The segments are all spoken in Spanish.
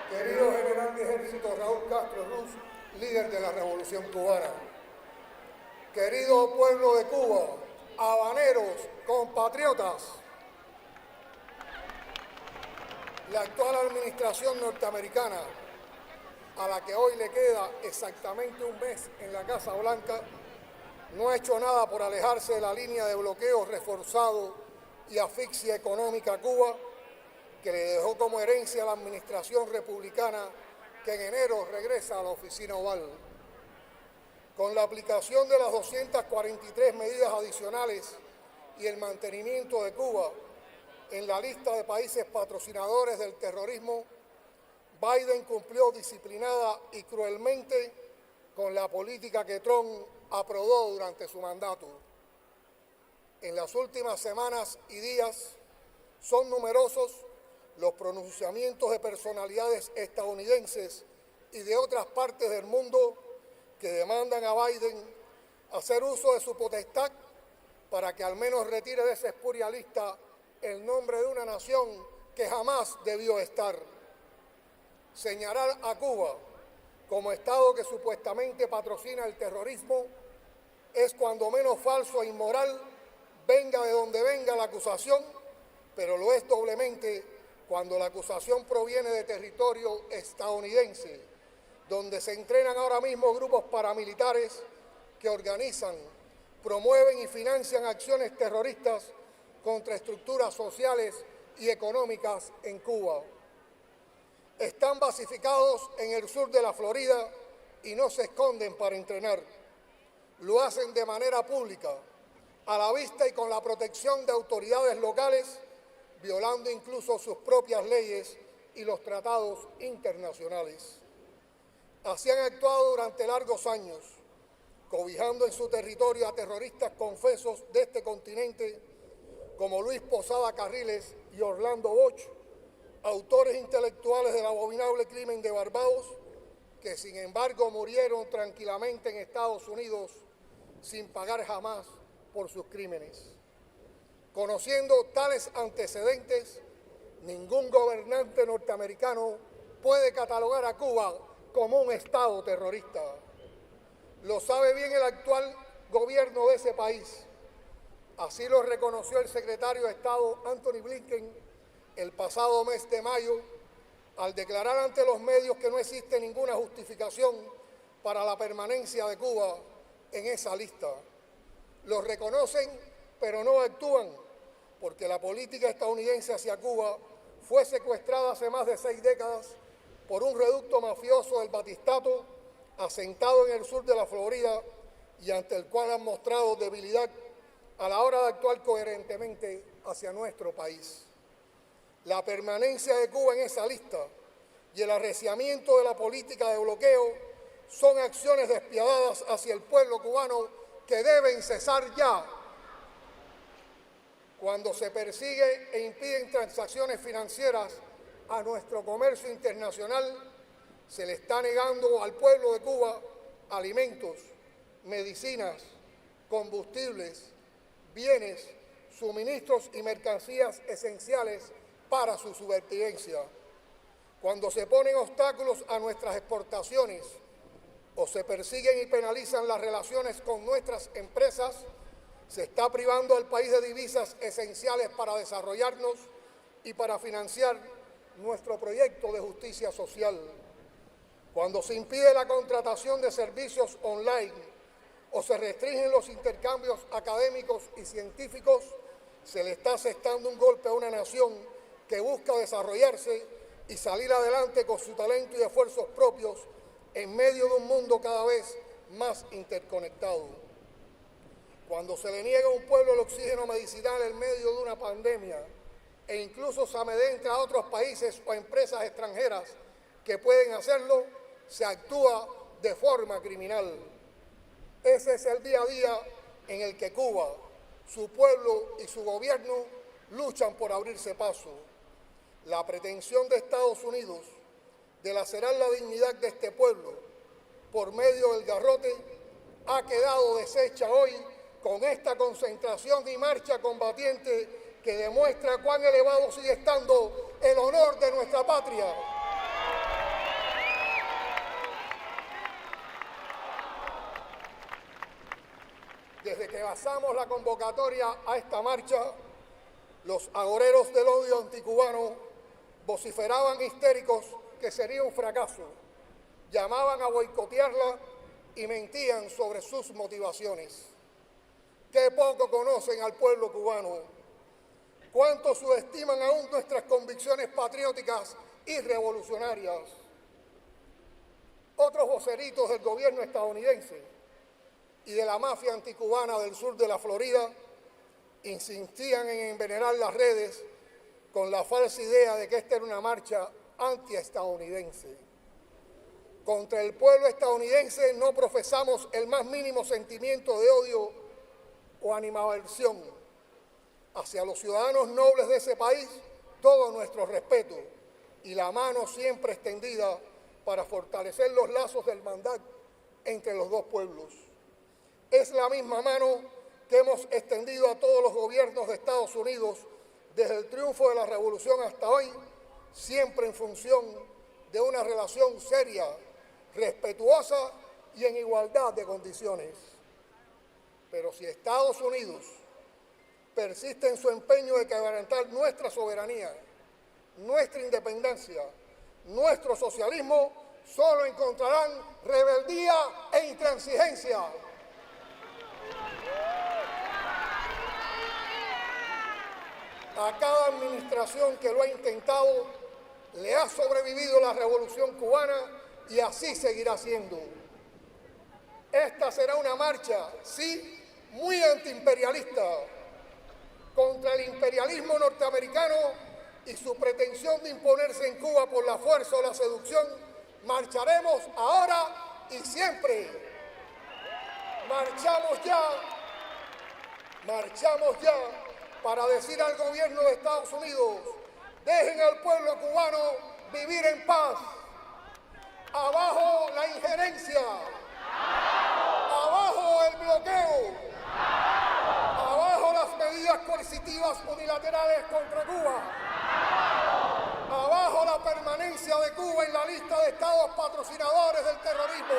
Querido general de ejército Raúl Castro Ruz, líder de la Revolución Cubana. Querido pueblo de Cuba, habaneros, compatriotas. La actual administración norteamericana, a la que hoy le queda exactamente un mes en la Casa Blanca, no ha hecho nada por alejarse de la línea de bloqueo reforzado y asfixia económica a Cuba que le dejó como herencia a la administración republicana que en enero regresa a la Oficina Oval. Con la aplicación de las 243 medidas adicionales y el mantenimiento de Cuba en la lista de países patrocinadores del terrorismo, Biden cumplió disciplinada y cruelmente con la política que Trump aprobó durante su mandato. En las últimas semanas y días son numerosos los pronunciamientos de personalidades estadounidenses y de otras partes del mundo que demandan a Biden hacer uso de su potestad para que al menos retire de esa espuria lista el nombre de una nación que jamás debió estar. Señalar a Cuba como Estado que supuestamente patrocina el terrorismo es cuando menos falso e inmoral, venga de donde venga la acusación, pero lo es doblemente cuando la acusación proviene de territorio estadounidense, donde se entrenan ahora mismo grupos paramilitares que organizan, promueven y financian acciones terroristas contra estructuras sociales y económicas en Cuba. Están basificados en el sur de la Florida y no se esconden para entrenar. Lo hacen de manera pública, a la vista y con la protección de autoridades locales, violando incluso sus propias leyes y los tratados internacionales. Así han actuado durante largos años, cobijando en su territorio a terroristas confesos de este continente como Luis Posada Carriles y Orlando Bosch, autores intelectuales del abominable crimen de Barbados, que sin embargo murieron tranquilamente en Estados Unidos sin pagar jamás por sus crímenes. Conociendo tales antecedentes, ningún gobernante norteamericano puede catalogar a Cuba como un Estado terrorista. Lo sabe bien el actual gobierno de ese país. Así lo reconoció el secretario de Estado Antony Blinken el pasado mes de mayo al declarar ante los medios que no existe ninguna justificación para la permanencia de Cuba en esa lista. Lo reconocen, pero no actúan, porque la política estadounidense hacia Cuba fue secuestrada hace más de 6 décadas por un reducto mafioso del Batistato asentado en el sur de la Florida y ante el cual han mostrado debilidad a la hora de actuar coherentemente hacia nuestro país. La permanencia de Cuba en esa lista y el arreciamiento de la política de bloqueo son acciones despiadadas hacia el pueblo cubano que deben cesar ya. Cuando se persigue e impiden transacciones financieras a nuestro comercio internacional, se le está negando al pueblo de Cuba alimentos, medicinas, combustibles, bienes, suministros y mercancías esenciales para su supervivencia. Cuando se ponen obstáculos a nuestras exportaciones o se persiguen y penalizan las relaciones con nuestras empresas, se está privando al país de divisas esenciales para desarrollarnos y para financiar nuestro proyecto de justicia social. Cuando se impide la contratación de servicios online o se restringen los intercambios académicos y científicos, se le está asestando un golpe a una nación que busca desarrollarse y salir adelante con su talento y esfuerzos propios en medio de un mundo cada vez más interconectado. Cuando se le niega a un pueblo el oxígeno medicinal en medio de una pandemia e incluso se amedrenta a otros países o empresas extranjeras que pueden hacerlo, se actúa de forma criminal. Ese es el día a día en el que Cuba, su pueblo y su gobierno luchan por abrirse paso. La pretensión de Estados Unidos de lacerar la dignidad de este pueblo por medio del garrote ha quedado deshecha hoy con esta concentración y marcha combatiente que demuestra cuán elevado sigue estando el honor de nuestra patria. rechazamos la convocatoria a esta marcha, los agoreros del odio anticubano vociferaban histéricos que sería un fracaso, llamaban a boicotearla y mentían sobre sus motivaciones. Qué poco conocen al pueblo cubano, cuánto subestiman aún nuestras convicciones patrióticas y revolucionarias. Otros voceritos del gobierno estadounidense y de la mafia anticubana del sur de la Florida insistían en envenenar las redes con la falsa idea de que esta era una marcha antiestadounidense. Contra el pueblo estadounidense no profesamos el más mínimo sentimiento de odio o animadversión. Hacia los ciudadanos nobles de ese país, todo nuestro respeto y la mano siempre extendida para fortalecer los lazos de hermandad entre los dos pueblos. Es la misma mano que hemos extendido a todos los gobiernos de Estados Unidos desde el triunfo de la Revolución hasta hoy, siempre en función de una relación seria, respetuosa y en igualdad de condiciones. Pero si Estados Unidos persiste en su empeño de quebrantar nuestra soberanía, nuestra independencia, nuestro socialismo, solo encontrarán rebeldía e intransigencia. A cada administración que lo ha intentado, le ha sobrevivido la Revolución cubana y así seguirá siendo. Esta será una marcha, sí, muy antiimperialista, contra el imperialismo norteamericano y su pretensión de imponerse en Cuba por la fuerza o la seducción. Marcharemos ahora y siempre. Marchamos ya para decir al gobierno de Estados Unidos: dejen al pueblo cubano vivir en paz. Abajo la injerencia, abajo el bloqueo, abajo las medidas coercitivas unilaterales contra Cuba, abajo la permanencia de Cuba en la lista de estados patrocinadores del terrorismo,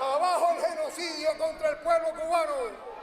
abajo el genocidio contra el pueblo cubano.